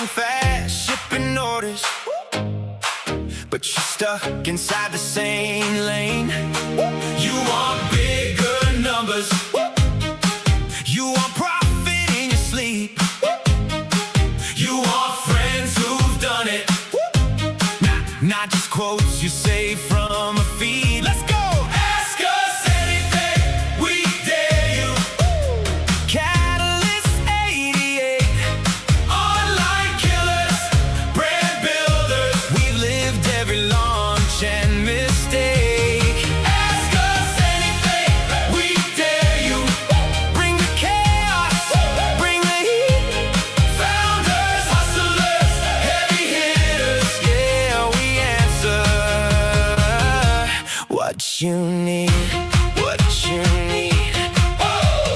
moving fast, shipping orders, but you're stuck inside the same lane. You want bigger numbers, you want profit in your sleep, you want friends who've done it, not just quotes you save from a feed. Let's go! Ask us anything, we dare you. Catalyst 88, online killers, brand builders. We've lived every launch and mistake. Ask us anything, we dare you. Bring the chaos, bring the heat. Founders, hustlers, heavy hitters. Yeah, we answer what you need, what you need.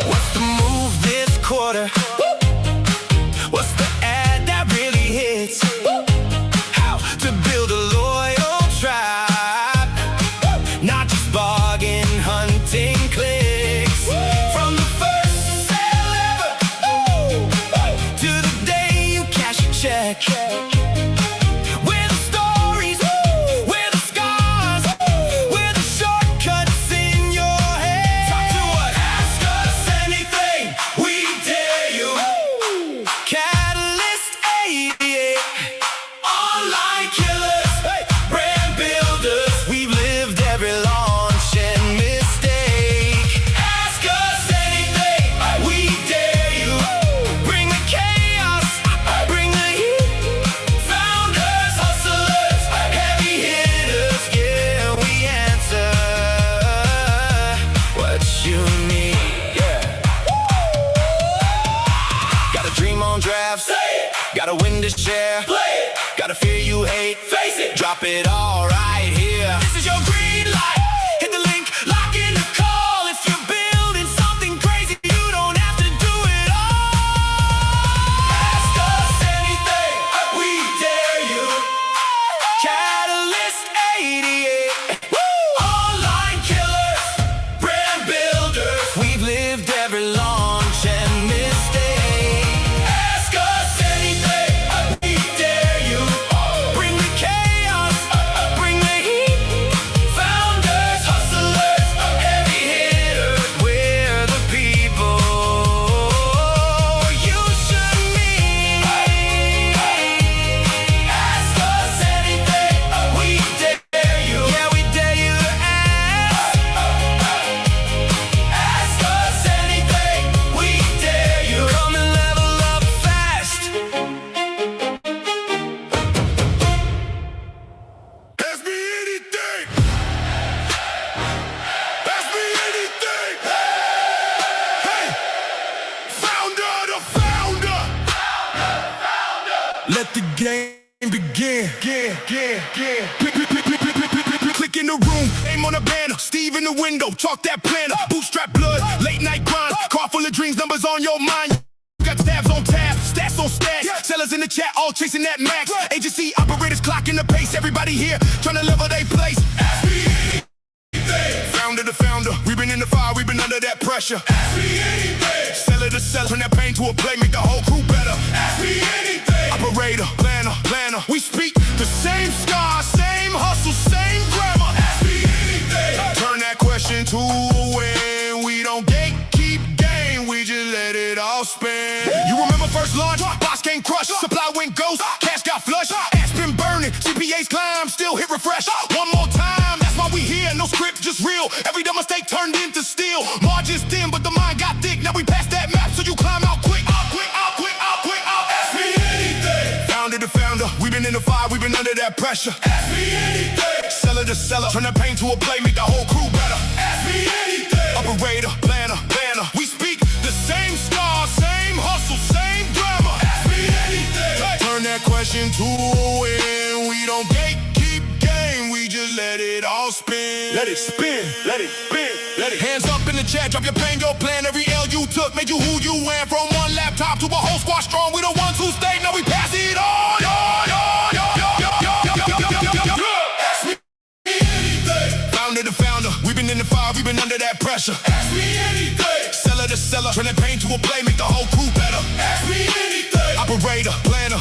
What's the move this quarter? What's the ad that really hits? How to build a loyal tribe, not just bargain hunting clicks. From the first sale ever to the day you cash your check. We're the stories, we're the scars, we're the shortcuts in your head. Talk to us, ask us anything, we dare you. Catalyst 88, online killers, brand builders. We've lived every launch and mistake. Ask us anything, we dare you. Bring the chaos, bring the heat. Founders, hustlers, heavy hitters. Yeah, we answer what you need. Got a dream on draft, say it. Gotta win this chair, play it. Got a fear you hate, face it. Drop it all right here. This is your green light. Hit the link, lock in the call. If you're building something crazy, you don't have to do it all. Ask us anything, we dare you. Catalyst 88, online killers, brand builders. We've lived every launch and mistake. Ask us anything, we dare you. Bring the chaos, bring the heat. Founders, hustlers, heavy hitters. We're the people you should meet. Ask us anything, we dare you. Yeah, we dare you to ask. Ask us anything, we dare you. Come and level up fast. Ask me anything. Ask me anything. Hey, founder the founder. Let the game begin. Click in the room, aim on a banner. Steve in the window, chalk that planner. Bootstrap blood, late night grind. Car full of dreams, numbers on your mind. Got tabs on tab, stats on stats. Sellers in the chat, all chasing that max. Agency operators clocking the pace. Everybody here trying to level their place. Ask me anything. Founder to founder, we've been in the fire, we've been under that pressure. Ask me anything. Seller to seller, turn that pain to a play, make the whole crew better. Ask me anything. Operator, planner, we speak the same scar, same hustle, same grammar. Ask me anything. Turn that question to a win. We don't gatekeep game, we just let it all spin. You remember first launch, box came crush, supply went ghost, cash got flush, ass been burning, CPAs climb, still hit refresh. One more time, that's why we here, no script, just real. Every dumb mistake turned into steel. Margins thin, but the mind got thick. Now we passed that map, so you climb out quick. Ask me anything. Founder to founder, we've been in the fire, we've been under that pressure. Ask me anything. Seller to seller, turn that pain to a play, make the whole crew better. Ask me anything. Operator, planner, we speak the same scar, same hustle, same grammar. Ask me anything. Turn that question to a win. We don't gatekeep game, we just let it all spin. Let it spin, let it spin, let it. Hands up in the chat, drop your pain, your plan. Every L you took made you who you were. From one laptop to a whole squad strong. We the ones who stayed, now we pass it on. Ask me anything. Founder to founder, we've been in the fire, we've been under that pressure. Ask me anything. Seller to seller, turn that pain to a play, make the whole crew better. Ask me anything. Operator, planner,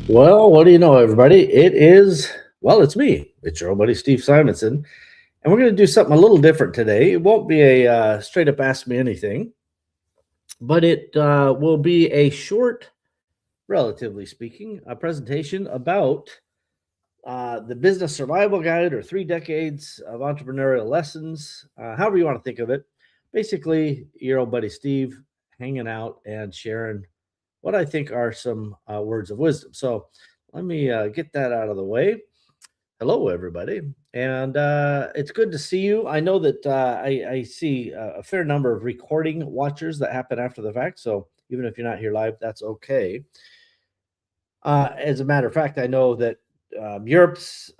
Well, what do you know, everybody? It's me. It's your old buddy, Steve Simonson. And we're going to do something a little different today. It won't be a straight up ask me anything, but it will be a short, relatively speaking, a presentation about the business survival guide or 3 decades of entrepreneurial lessons, however you want to think of it. Basically, your old buddy, Steve, hanging out and sharing what I think are some words of wisdom. So let me get that out of the way. Hello, everybody, and it's good to see you. I know that I see a fair number of recording watchers that happen after the fact. So even if you're not here live, that's okay. As a matter of fact, I know that Europe's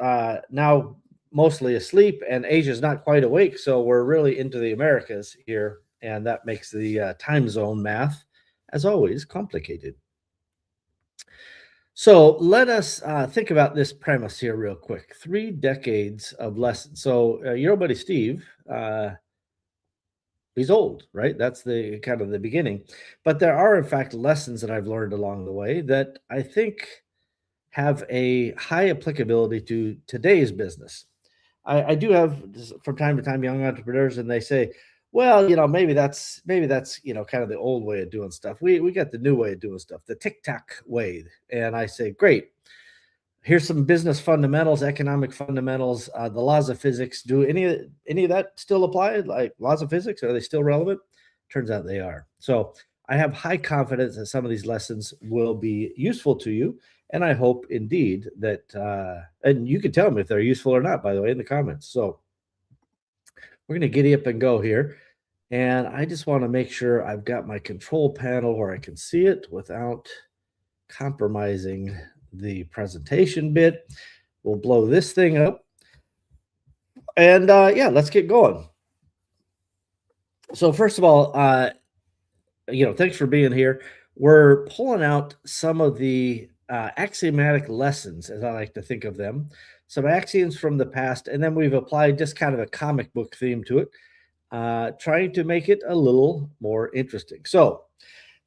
now mostly asleep, and Asia's not quite awake. So we're really into the Americas here, and that makes the time zone math, as always, complicated. So let us think about this premise here real quick. 3 decades of lessons. So your old buddy Steve, he's old, right? That's the kind of the beginning. But there are, in fact, lessons that I've learned along the way that I think have a high applicability to today's business. I do have from time to time young entrepreneurs, and they say, "Well, maybe that's kind of the old way of doing stuff. We got the new way of doing stuff, the tic tac way." And I say, "Great. Here's some business fundamentals, economic fundamentals, the laws of physics. Do any of that still apply? Like laws of physics, are they still relevant?" Turns out they are. So I have high confidence that some of these lessons will be useful to you, and I hope indeed that. And you can tell me if they're useful or not, by the way, in the comments. So we're going to giddy up and go here. And I just want to make sure I've got my control panel where I can see it without compromising the presentation bit. We'll blow this thing up. And yeah, let's get going. So first of all, thanks for being here. We're pulling out some of the axiomatic lessons, as I like to think of them, some axioms from the past, and then we've applied just kind of a comic book theme to it, trying to make it a little more interesting. So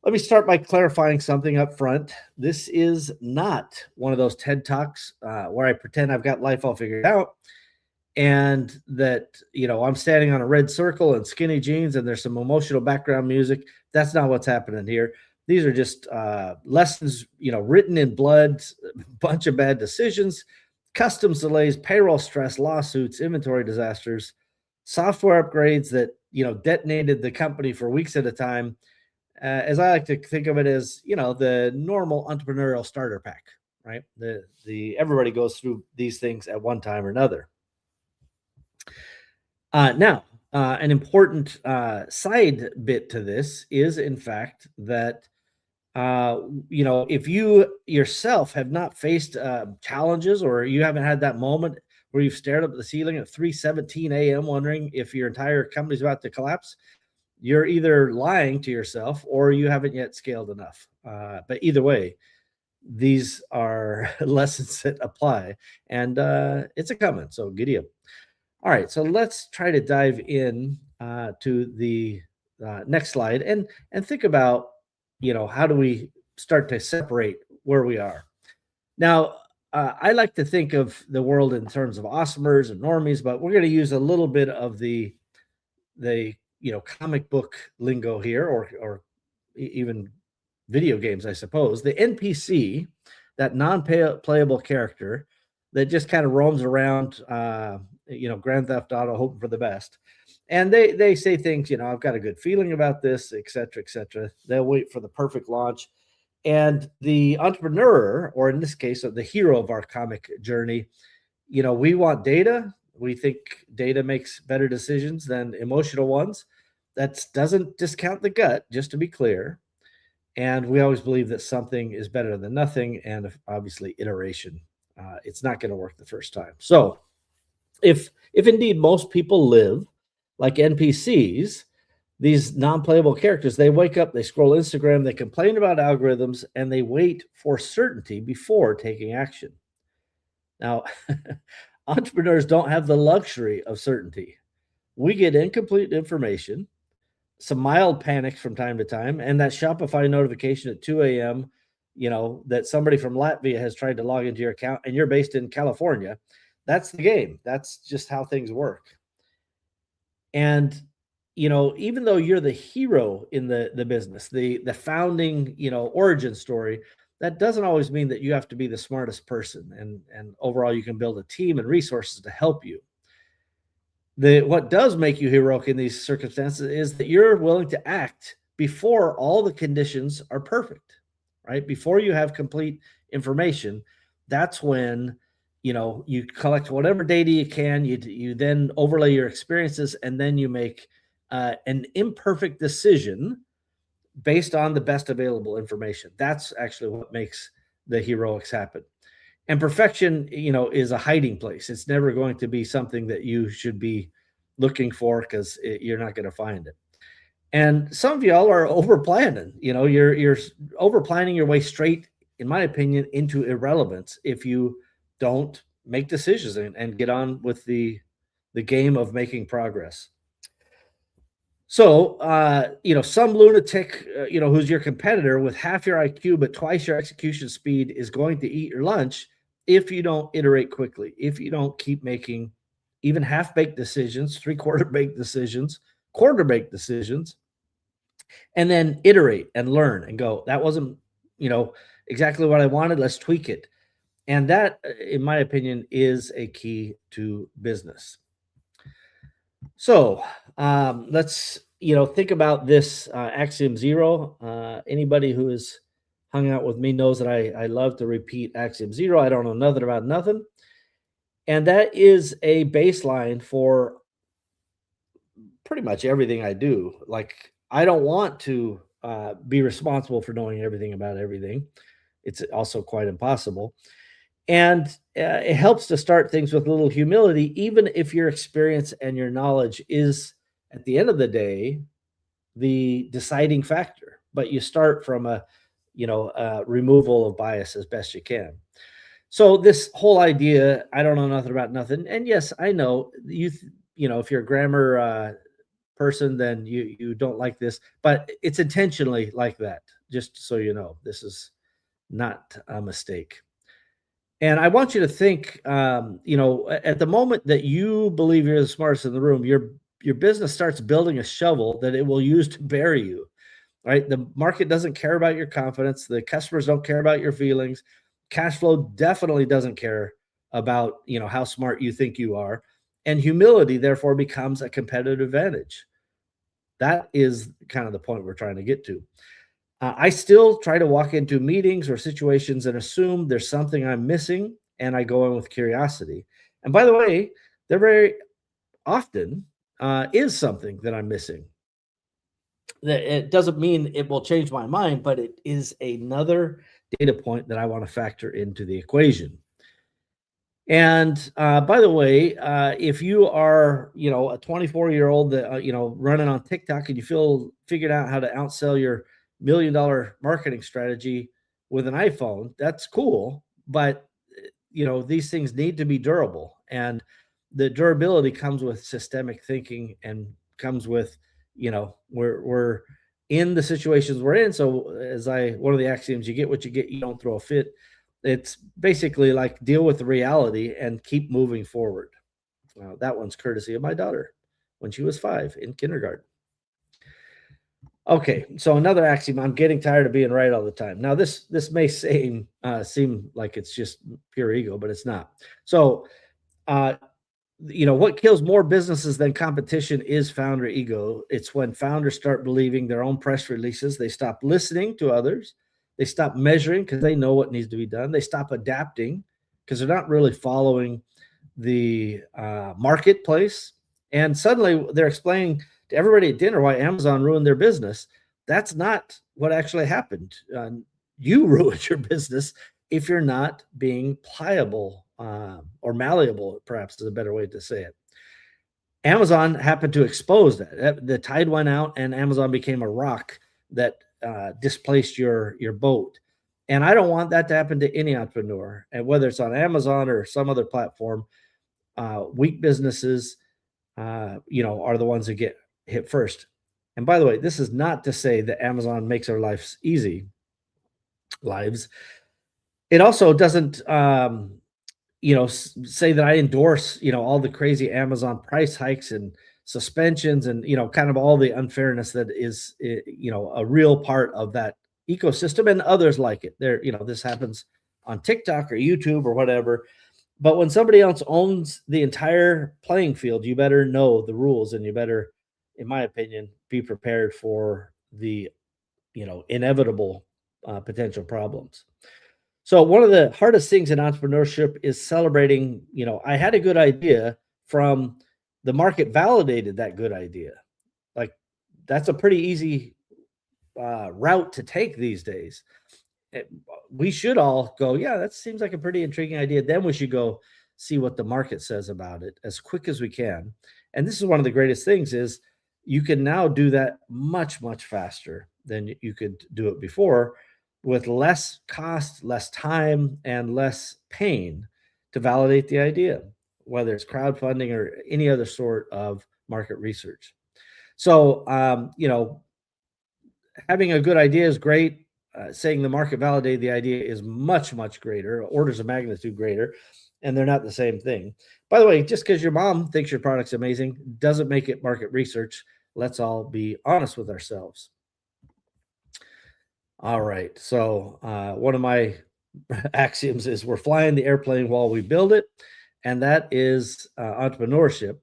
let me start by clarifying something up front. This is not one of those TED Talks where I pretend I've got life all figured out and that, I'm standing on a red circle and skinny jeans and there's some emotional background music. That's not what's happening here. These are just lessons, written in blood, bunch of bad decisions, customs delays, payroll stress, lawsuits, inventory disasters, software upgrades that, detonated the company for weeks at a time. As I like to think of it as, the normal entrepreneurial starter pack, right? The everybody goes through these things at one time or another. Now, an important side bit to this is, in fact, that if you yourself have not faced challenges, or you haven't had that moment where you've stared up at the ceiling at 3:17 a.m. wondering if your entire company's about to collapse, you're either lying to yourself or you haven't yet scaled enough. But either way, these are lessons that apply, and it's a comment. So giddy up. All right, so let's try to dive in to the next slide and think about, how do we start to separate where we are. Now, I like to think of the world in terms of awesomers and normies, but we're going to use a little bit of the comic book lingo here, or even video games, I suppose. The NPC, that non-playable character that just kind of roams around, Grand Theft Auto, hoping for the best. And they say things, I've got a good feeling about this, et cetera, et cetera. They'll wait for the perfect launch. And the entrepreneur, or in this case, the hero of our comic journey, we want data. We think data makes better decisions than emotional ones. That doesn't discount the gut, just to be clear. And we always believe that something is better than nothing, and obviously iteration. It's not going to work the first time. So if indeed most people live like NPCs, these non-playable characters, they wake up, they scroll Instagram, they complain about algorithms, and they wait for certainty before taking action. Now, entrepreneurs don't have the luxury of certainty. We get incomplete information, some mild panics from time to time, and that Shopify notification at 2 a.m. that somebody from Latvia has tried to log into your account and you're based in California. That's the game. That's just how things work. And even though you're the hero in the business, the founding, origin story, that doesn't always mean that you have to be the smartest person. And overall, you can build a team and resources to help you. What does make you heroic in these circumstances is that you're willing to act before all the conditions are perfect, right? Before you have complete information, that's when you collect whatever data you can. You then overlay your experiences, and then you make an imperfect decision based on the best available information. That's actually what makes the heroics happen. And perfection, is a hiding place. It's never going to be something that you should be looking for, because you're not going to find it. And some of y'all are over planning. You're over planning your way straight, in my opinion, into irrelevance if you don't make decisions and get on with the game of making progress. So, some lunatic, who's your competitor with half your IQ but twice your execution speed is going to eat your lunch if you don't iterate quickly, if you don't keep making even half-baked decisions, three-quarter baked decisions, quarter-baked decisions, and then iterate and learn and go, that wasn't, exactly what I wanted. Let's tweak it. And that, in my opinion, is a key to business. So let's think about this axiom 0. Anybody who has hung out with me knows that I love to repeat axiom 0. I don't know nothing about nothing. And that is a baseline for pretty much everything I do. Like, I don't want to be responsible for knowing everything about everything. It's also quite impossible. And it helps to start things with a little humility, even if your experience and your knowledge is, at the end of the day, the deciding factor. But you start from a removal of bias as best you can. So this whole idea, I don't know nothing about nothing. And yes, I know if you're a grammar person, then you don't like this, but it's intentionally like that. Just so you know, this is not a mistake. And I want you to think, at the moment that you believe you're the smartest in the room, your business starts building a shovel that it will use to bury you, right? The market doesn't care about your confidence. The customers don't care about your feelings. Cash flow definitely doesn't care about, how smart you think you are. And humility, therefore, becomes a competitive advantage. That is kind of the point we're trying to get to. I still try to walk into meetings or situations and assume there's something I'm missing, and I go in with curiosity. And by the way, there very often is something that I'm missing. It doesn't mean it will change my mind, but it is another data point that I want to factor into the equation. And by the way, if you are, a 24-year-old that running on TikTok and you figured out how to outsell your $1 million marketing strategy with an iPhone, that's cool. But these things need to be durable, and the durability comes with systemic thinking and comes with we're in the situations we're in. So one of the axioms, you get what you get, you don't throw a fit. It's basically like deal with the reality and keep moving forward. That one's courtesy of my daughter when she was 5 in kindergarten. Okay, so another axiom: I'm getting tired of being right all the time. Now, this may seem like it's just pure ego, but it's not. So, what kills more businesses than competition is founder ego. It's when founders start believing their own press releases. They stop listening to others. They stop measuring because they know what needs to be done. They stop adapting because they're not really following the marketplace. And suddenly they're explaining to everybody at dinner why Amazon ruined their business. That's not what actually happened. You ruined your business if you're not being pliable or malleable, perhaps is a better way to say it. Amazon happened to expose that. The tide went out and Amazon became a rock that displaced your boat. And I don't want that to happen to any entrepreneur. And whether it's on Amazon or some other platform, weak businesses, are the ones that get hit first. And by the way, this is not to say that Amazon makes our lives easy. lives. It also doesn't, say that I endorse, all the crazy Amazon price hikes and suspensions and, kind of all the unfairness that is, a real part of that ecosystem and others like it. This happens on TikTok or YouTube or whatever. But when somebody else owns the entire playing field, you better know the rules and you better, in my opinion, be prepared for the, inevitable potential problems. So one of the hardest things in entrepreneurship is celebrating, I had a good idea from the market validated that good idea. Like that's a pretty easy route to take these days. it- we should all go, yeah, that seems like a pretty intriguing idea. Then we should go see what the market says about it as quick as we can. And this is one of the greatest things is you can now do that much, much faster than you could do it before with less cost, less time, and less pain to validate the idea, whether it's crowdfunding or any other sort of market research. So, having a good idea is great. Saying the market validated the idea is much, much greater, orders of magnitude greater, and they're not the same thing. By the way, just because your mom thinks your product's amazing doesn't make it market research. Let's all be honest with ourselves. All right. So, one of my axioms is we're flying the airplane while we build it, and that is entrepreneurship.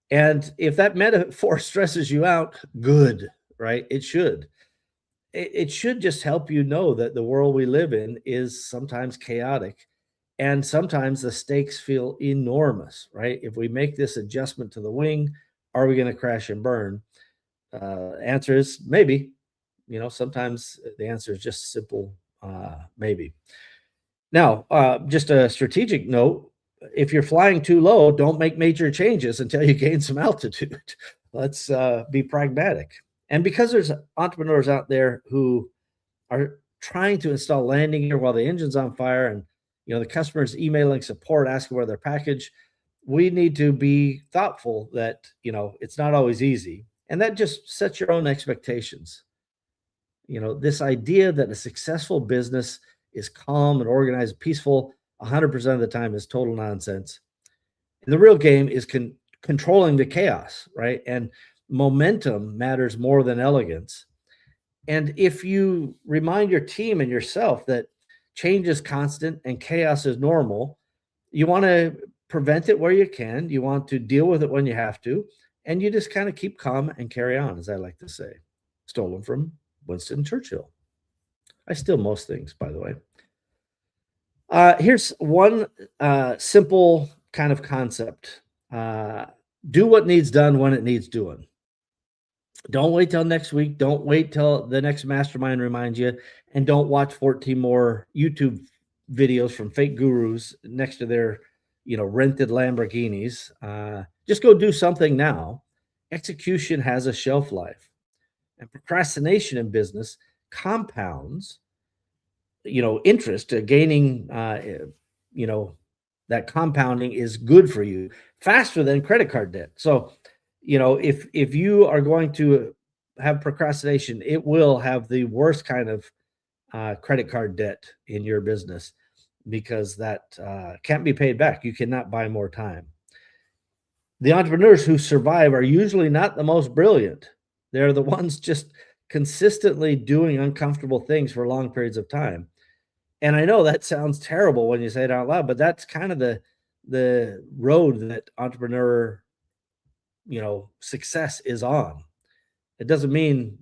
And if that metaphor stresses you out, good, right? It should. It should just help you know that the world we live in is sometimes chaotic and sometimes the stakes feel enormous, right? If we make this adjustment to the wing, are we going to crash and burn? Answer is maybe. Sometimes the answer is just simple maybe. Now, just a strategic note, if you're flying too low, don't make major changes until you gain some altitude. Let's be pragmatic. And because there's entrepreneurs out there who are trying to install landing gear while the engine's on fire and the customer's emailing support asking where their package, we need to be thoughtful that it's not always easy. And that just sets your own expectations. This idea that a successful business is calm and organized, peaceful 100% of the time is total nonsense. And the real game is controlling the chaos, right? And momentum matters more than elegance. And if you remind your team and yourself that change is constant and chaos is normal, you want to prevent it where you can. You want to deal with it when you have to. And you just kind of keep calm and carry on, as I like to say. Stolen from Winston Churchill. I steal most things, by the way. Here's one simple kind of concept. Do what needs done when it needs doing. Don't wait till next week. Don't wait till the next mastermind reminds you. And don't watch 14 more YouTube videos from fake gurus next to their, rented Lamborghinis. Just go do something now. Execution has a shelf life. And procrastination in business compounds, interest, gaining, that compounding is good for you faster than credit card debt. So, if you are going to have procrastination, it will have the worst kind of credit card debt in your business because that can't be paid back. You cannot buy more time. The entrepreneurs who survive are usually not the most brilliant. They're the ones just consistently doing uncomfortable things for long periods of time. And I know that sounds terrible when you say it out loud, but that's kind of the road that entrepreneur, success is on. It doesn't mean,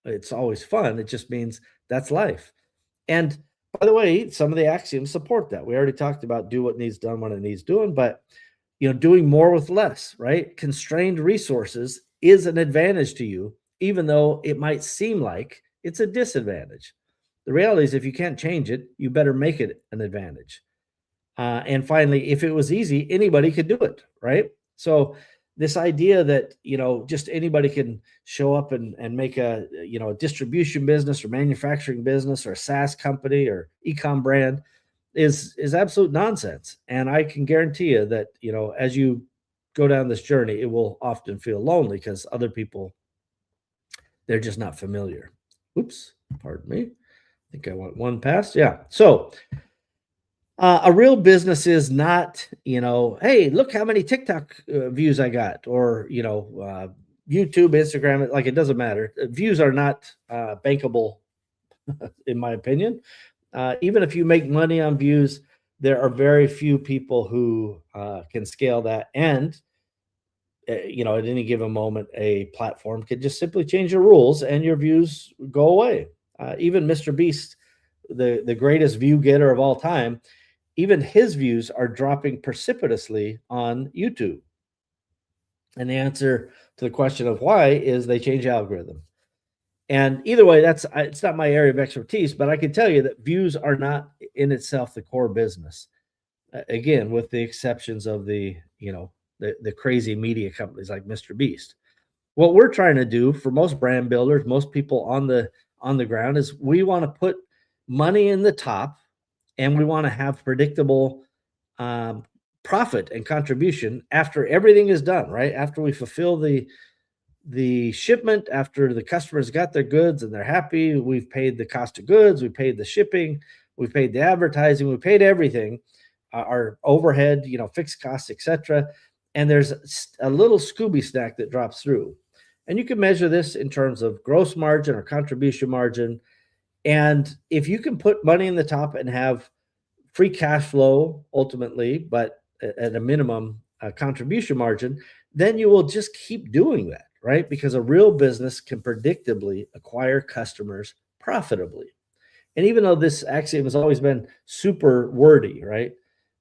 it's always fun. It just means that's life. And by the way, some of the axioms support that. We already talked about do what needs done when it needs doing, but doing more with less, right? Constrained resources is an advantage to you, even though it might seem like it's a disadvantage. The reality is if you can't change it, you better make it an advantage. And finally, if it was easy, anybody could do it, right? So this idea that, just anybody can show up and make a distribution business or manufacturing business or a SaaS company or e-com brand is absolute nonsense. And I can guarantee you that, as you go down this journey, it will often feel lonely because other people, they're just not familiar. Oops, pardon me. think I went one past. Yeah. So a real business is not, hey, look how many TikTok views I got, or, YouTube, Instagram, like it doesn't matter. Views are not bankable, in my opinion. Even if you make money on views, there are very few people who can scale that. And, at any given moment, a platform could just simply change the rules and your views go away. Even Mr. Beast, the greatest view getter of all time, even his views are dropping precipitously on YouTube. And the answer to the question of why is they change the algorithm. And either way, it's not my area of expertise, but I can tell you that views are not in itself the core business. Again, with the exceptions of the crazy media companies like Mr. Beast. What we're trying to do for most brand builders, most people on the ground, is we want to put money in the top, and we want to have predictable um, profit and contribution after everything is done, right? After we fulfill the shipment, after the customers got their goods and they're happy, we've paid the cost of goods, we paid the shipping, we've paid the advertising, we paid everything, our overhead, fixed costs, etc. And there's a little Scooby snack that drops through. And you can measure this in terms of gross margin or contribution margin. And if you can put money in the top and have free cash flow ultimately, but at a minimum, contribution margin, then you will just keep doing that, right? Because a real business can predictably acquire customers profitably. And even though this axiom has always been super wordy, right?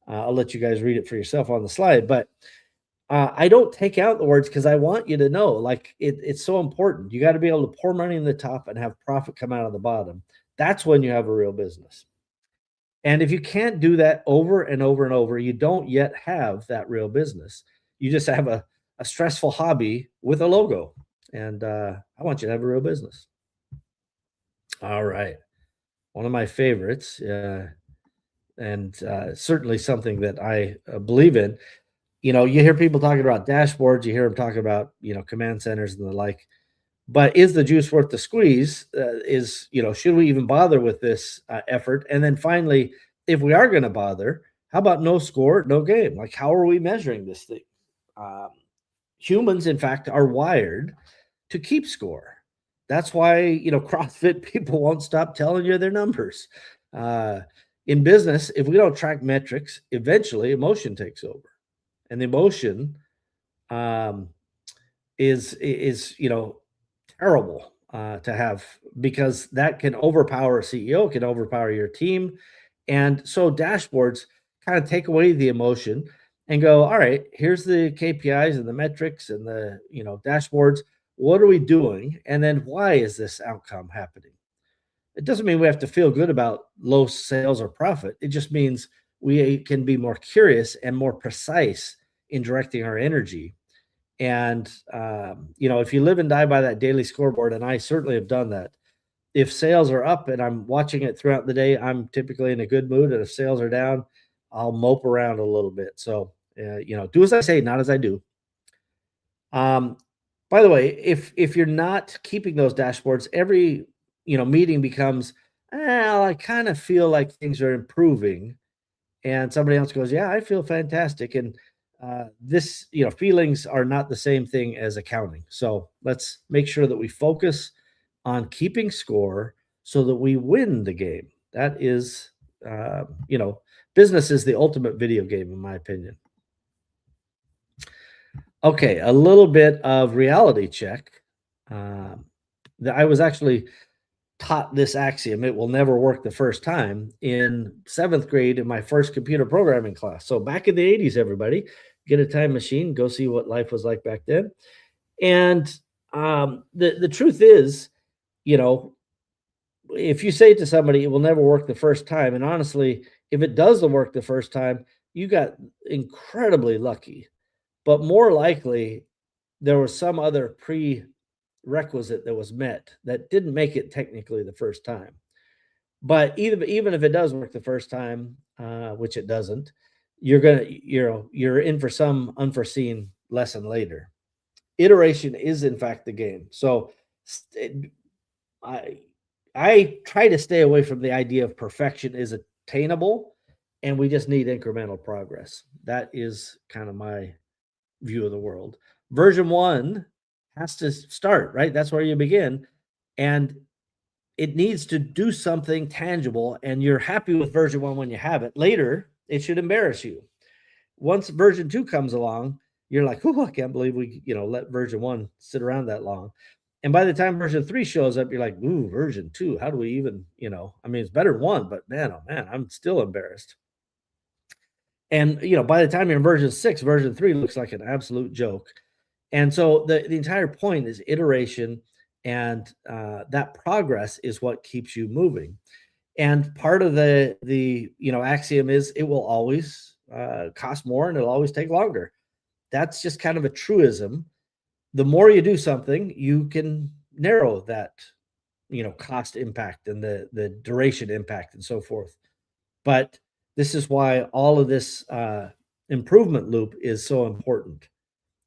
I'll let you guys read it for yourself on the slide, but I don't take out the words because I want you to know, like, it's so important. You got to be able to pour money in the top and have profit come out of the bottom. That's when you have a real business. And if you can't do that over and over and over, you don't yet have that real business. You just have a stressful hobby with a logo. And I want you to have a real business. All right. One of my favorites, and certainly something that I believe in. You hear people talking about dashboards, you hear them talking about, command centers and the like. But is the juice worth the squeeze? Should we even bother with this effort? And then finally, if we are going to bother, how about no score, no game? Like, how are we measuring this thing? Humans, in fact, are wired to keep score. That's why, CrossFit people won't stop telling you their numbers. In business, if we don't track metrics, eventually emotion takes over. And the emotion is terrible to have, because that can overpower a CEO, can overpower your team. And so dashboards kind of take away the emotion and go, all right, here's the KPIs and the metrics and the, dashboards. What are we doing? And then why is this outcome happening? It doesn't mean we have to feel good about low sales or profit. It just means we can be more curious and more precise in directing our energy. And, if you live and die by that daily scoreboard, and I certainly have done that, if sales are up and I'm watching it throughout the day, I'm typically in a good mood. And if sales are down, I'll mope around a little bit. So, do as I say, not as I do. By the way, if you're not keeping those dashboards, every, meeting becomes, well, I kind of feel like things are improving. And somebody else goes, yeah, I feel fantastic. And this, feelings are not the same thing as accounting. So let's make sure that we focus on keeping score so that we win the game. That is, business is the ultimate video game, in my opinion. Okay, a little bit of reality check. I was actually taught this axiom: it will never work the first time, in 7th grade in my first computer programming class. So back in the 80s, everybody, get a time machine, go see what life was like back then. And the truth is, if you say to somebody it will never work the first time, and honestly, if it does work the first time, you got incredibly lucky. But more likely, there was some other prerequisite that was met that didn't make it technically the first time. But even if it does work the first time, which it doesn't, you're in for some unforeseen lesson later. Iteration is in fact the game. So I try to stay away from the idea of perfection is attainable, and we just need incremental progress. That is kind of my view of the world. Version 1 has to start, right? That's where you begin, and it needs to do something tangible, and you're happy with version 1 when you have it. Later, it should embarrass you. Once version 2 comes along, you're like, "Oh, I can't believe we, let version 1 sit around that long." And by the time version 3 shows up, you're like, "Ooh, version 2, how do we even, I mean, it's better than 1, but man, oh man, I'm still embarrassed." And, by the time you're in version 6, version 3 looks like an absolute joke. And so the entire point is iteration, and that progress is what keeps you moving. And part of the axiom is it will always cost more and it'll always take longer. That's just kind of a truism. The more you do something, you can narrow that cost impact and the duration impact and so forth. But this is why all of this improvement loop is so important.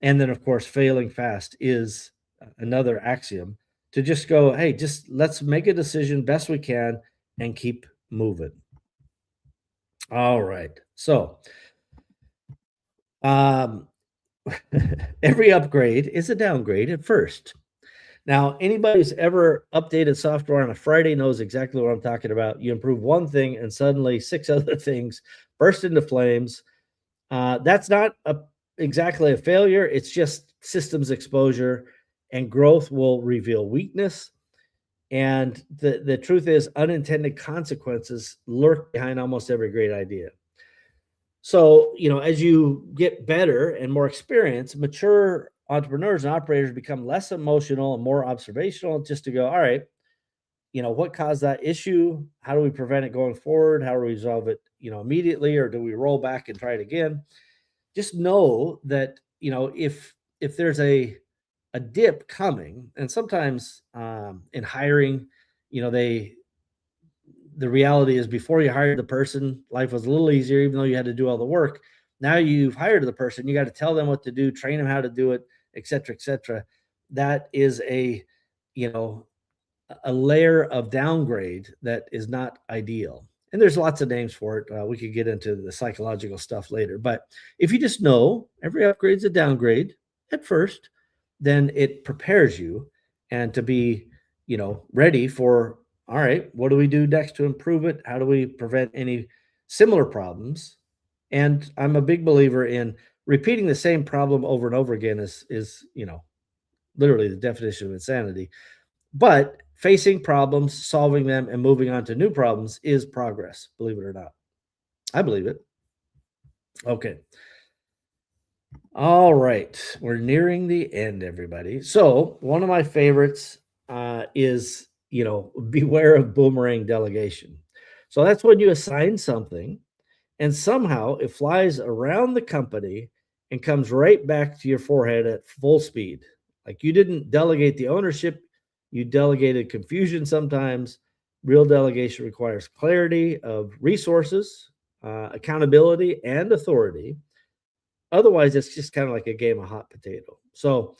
And then, of course, failing fast is another axiom, to just go, hey, just let's make a decision best we can and keep moving. All right. So, um, every upgrade is a downgrade at first. Now, anybody who's ever updated software on a Friday knows exactly what I'm talking about. You improve one thing and suddenly 6 other things burst into flames. That's not exactly a failure. It's just systems exposure, and growth will reveal weakness. And the truth is, unintended consequences lurk behind almost every great idea. So, as you get better and more experience, mature entrepreneurs and operators become less emotional and more observational, just to go, all right, what caused that issue? How do we prevent it going forward? How do we resolve it, immediately, or do we roll back and try it again? Just know that, if there's a dip coming, and sometimes in hiring, the reality is before you hired the person, life was a little easier, even though you had to do all the work. Now you've hired the person, you got to tell them what to do, train them how to do it, et cetera, et cetera. That is you know, a layer of downgrade that is not ideal. And there's lots of names for it. We could get into the psychological stuff later. But if you just know every upgrade is a downgrade at first, then it prepares you and to be, ready for, all right, what do we do next to improve it? How do we prevent any similar problems? And I'm a big believer in repeating the same problem over and over again is literally the definition of insanity. But facing problems, solving them, and moving on to new problems is progress, believe it or not. I believe it. Okay. All right. We're nearing the end, everybody. So, one of my favorites is, beware of boomerang delegation. So, that's when you assign something and somehow it flies around the company and comes right back to your forehead at full speed. Like you didn't delegate the ownership, you delegated confusion sometimes. Real delegation requires clarity of resources, accountability, and authority. Otherwise, it's just kind of like a game of hot potato. So,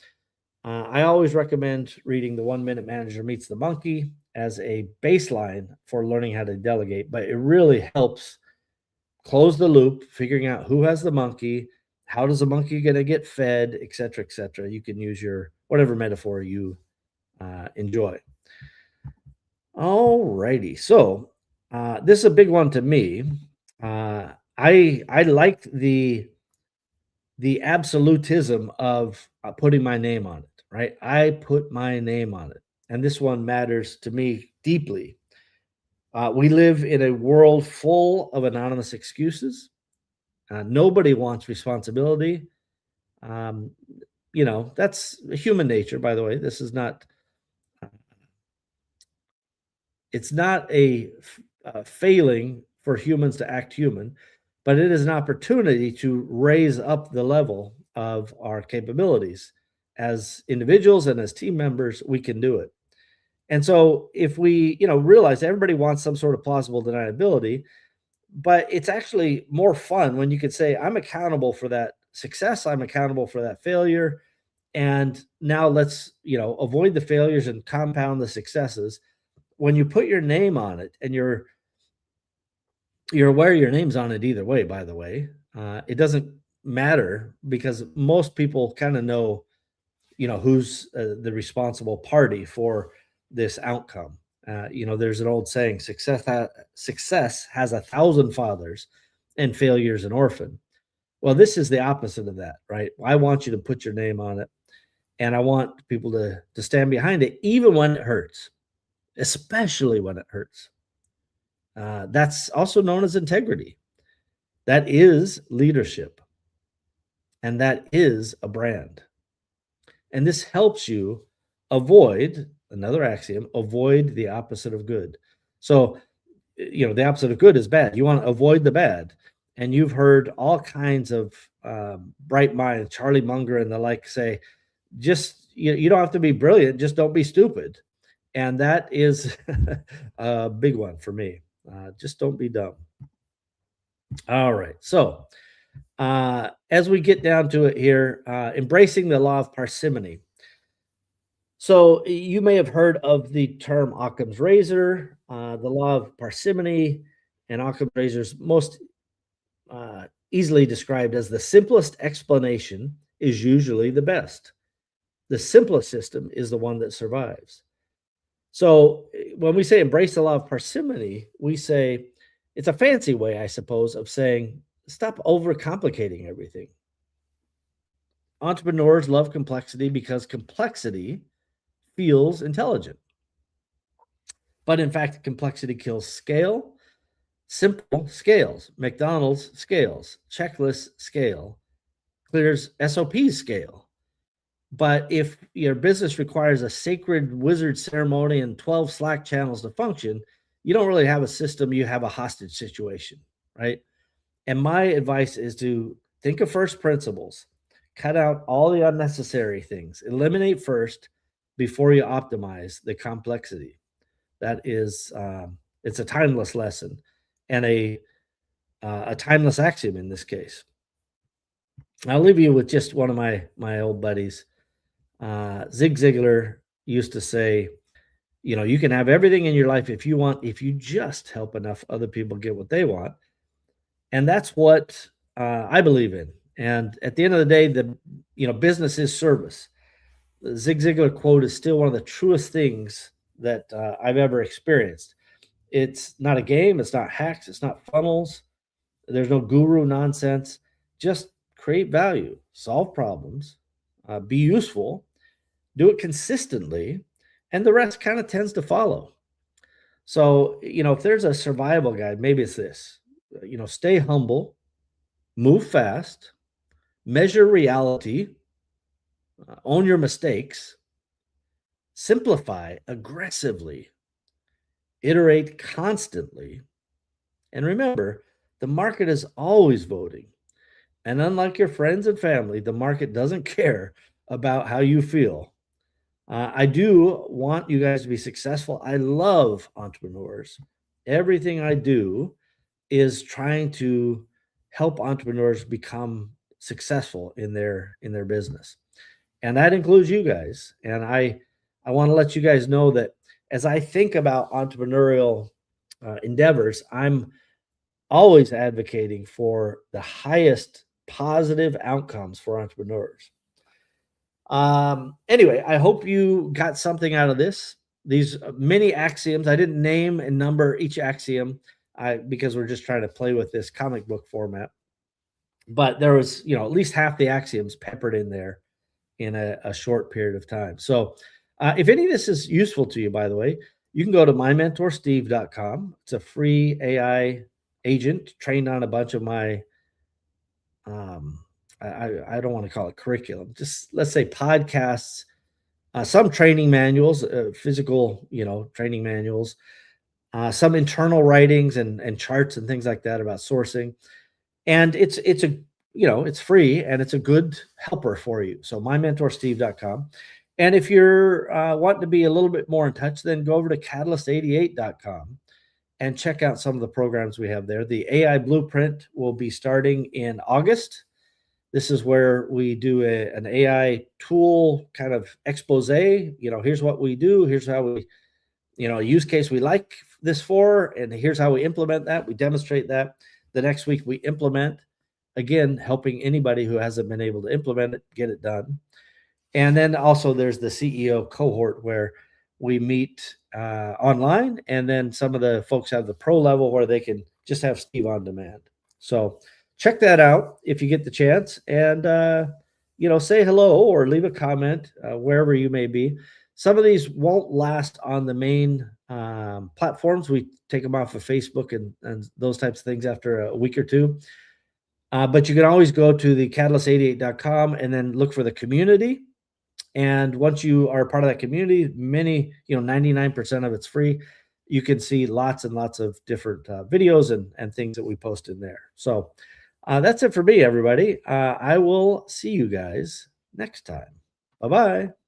I always recommend reading The 1 Minute Manager Meets the Monkey as a baseline for learning how to delegate, but it really helps close the loop, figuring out who has the monkey, how does the monkey going to get fed, et cetera, et cetera. You can use your whatever metaphor you enjoy. All righty. So this is a big one to me. I liked the absolutism of putting my name on it, right? I put my name on it. And this one matters to me deeply. We live in a world full of anonymous excuses. Nobody wants responsibility. That's human nature, by the way. This is not, it's not a failing for humans to act human, but it is an opportunity to raise up the level of our capabilities. As individuals and as team members, we can do it. And so if we, realize everybody wants some sort of plausible deniability, but it's actually more fun when you could say, I'm accountable for that success, I'm accountable for that failure. And now let's, avoid the failures and compound the successes. when you put your name on it, and you're aware your name's on it either way, by the way, it doesn't matter because most people kind of know, who's the responsible party for this outcome. There's an old saying, success has 1,000 fathers and failure's an orphan. Well, this is the opposite of that, right? I want you to put your name on it, and I want people to stand behind it, even when it hurts, especially when it hurts. That's also known as integrity. That is leadership, and that is a brand. And this helps you avoid, another axiom, avoid the opposite of good. So, the opposite of good is bad. You want to avoid the bad. And you've heard all kinds of bright minds, Charlie Munger and the like, say, just, you don't have to be brilliant, just don't be stupid. And that is a big one for me. Just don't be dumb. All right. So, as we get down to it here, embracing the law of parsimony. So you may have heard of the term Occam's razor, the law of parsimony, and Occam's razor is most easily described as the simplest explanation is usually the best. The simplest system is the one that survives. So when we say embrace the law of parsimony, we say it's a fancy way, I suppose, of saying stop overcomplicating everything. Entrepreneurs love complexity because complexity feels intelligent. But in fact, complexity kills scale. Simple scales. McDonald's scales. Checklists scale. Clear's SOPs scale. But if your business requires a sacred wizard ceremony and 12 Slack channels to function, you don't really have a system, you have a hostage situation, right? And my advice is to think of first principles, cut out all the unnecessary things, eliminate first before you optimize the complexity. That is, it's a timeless lesson and a timeless axiom in this case. I'll leave you with just one of my old buddies. Zig Ziglar used to say, you can have everything in your life if you just help enough other people get what they want. And that's what I believe in. And at the end of the day, business is service. The Zig Ziglar quote is still one of the truest things that I've ever experienced. It's not a game. It's not hacks. It's not funnels. There's no guru nonsense. Just create value, solve problems, be useful, do it consistently, and the rest kind of tends to follow. So, if there's a survival guide, maybe it's this, stay humble, move fast, measure reality, own your mistakes, simplify aggressively, iterate constantly, and remember, the market is always voting. And unlike your friends and family, the market doesn't care about how you feel. I do want you guys to be successful. I love entrepreneurs. Everything I do is trying to help entrepreneurs become successful in their business. And that includes you guys. And I want to let you guys know that as I think about entrepreneurial endeavors, I'm always advocating for the highest positive outcomes for entrepreneurs. Anyway, I hope you got something out of this. These mini axioms, I didn't name and number each axiom because we're just trying to play with this comic book format. But there was, at least half the axioms peppered in there in a short period of time. So if any of this is useful to you, by the way, you can go to mymentorsteve.com. It's a free AI agent trained on a bunch of my I don't want to call it curriculum, just let's say podcasts, some training manuals, physical, training manuals, some internal writings and charts and things like that about sourcing. And it's it's free and it's a good helper for you. So mymentorsteve.com. And if you're wanting to be a little bit more in touch, then go over to catalyst88.com and check out some of the programs we have there. The AI Blueprint will be starting in August. This is where we do an AI tool kind of expose. Here's what we do. Here's how we a use case we like this for, and here's how we implement that. We demonstrate that. The next week we implement, again, helping anybody who hasn't been able to implement it get it done. And then also there's the CEO cohort where we meet online, and then some of the folks have the pro level where they can just have Steve on demand. So check that out if you get the chance, and say hello or leave a comment wherever you may be. Some of these won't last on the main platforms. We take them off of Facebook and those types of things after a week or two. But you can always go to the catalyst88.com and then look for the community. And once you are part of that community, 99% of it's free. You can see lots and lots of different videos and things that we post in there. So that's it for me, everybody. I will see you guys next time. Bye-bye.